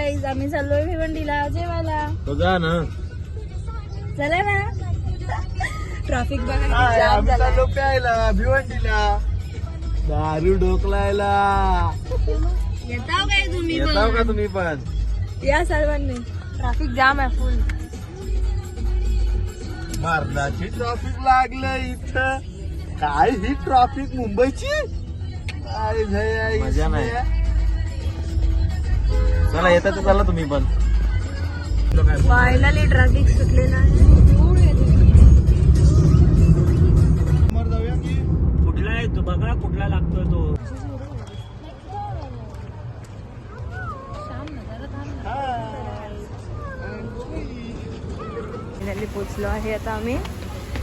Guys आम्ही चाललोय भिवंडीला जेवायला. तो जा ना. चला ना. ट्रॅफिक बघा चाललो प्यायला भिवंडीला. दारू ढोकलायला येताव काय तुम्ही येताव का तुम्ही पण? या सर्वांनी. ट्रॅफिक जाम आहे फुल. मरणाची ट्रॉफिक लागलं इथं. काय ही ट्रॉफिक मुंबईची मजा नाही. चला येतात चला तुम्ही पण. फायनली ट्रॅफिक सुटलेला आहे. कुठला आहे तो बघा कुठला लागतोय तो. फायनली पोचलो आहे आता आम्ही.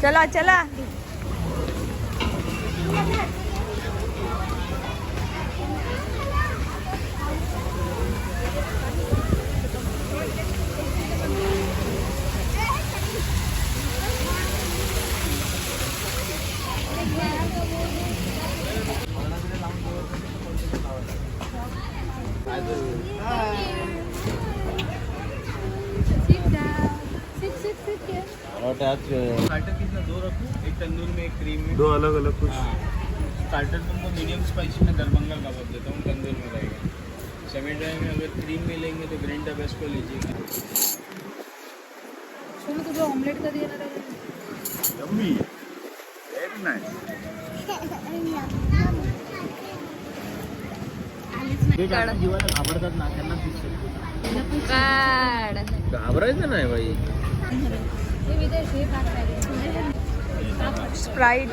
चला चला. स्टार्टर कितना दो रखूं? एक तंदूर में एक क्रीम में. दो अलग अलग कुछ. स्टार्टर तुमको मीडियम स्पाइसी में दरभंगा कबाब देता हूँ तंदूर में रहेगा. सेमी ड्राई में अगर क्रीम में लेंगे तो ग्रीन टबेस्को लीजिएगा. सोनू तुझं ऑमलेट कधी येणार आहे? यम्मी. Very nice. जीवाला घाबरतात ना त्यांना घाबरायचं नाही बाई. स्प्राइट.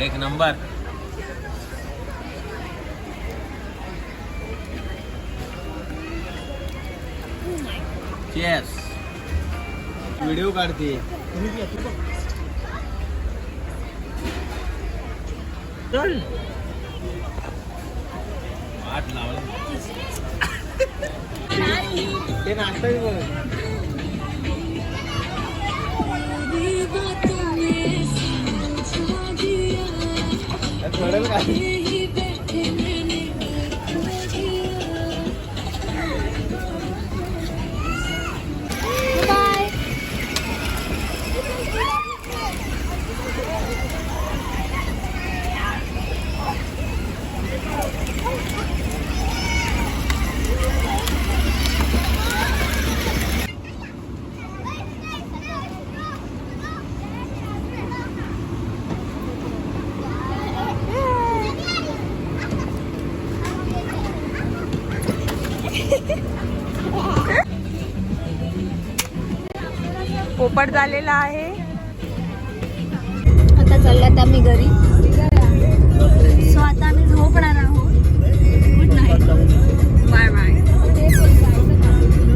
एक नंबर. चेस. व्हिडिओ काढते. चल. आठ लावला. ते नाश्ता थोडं काय. पोपट झालेला आहे. आता चालल्यात आम्ही घरी.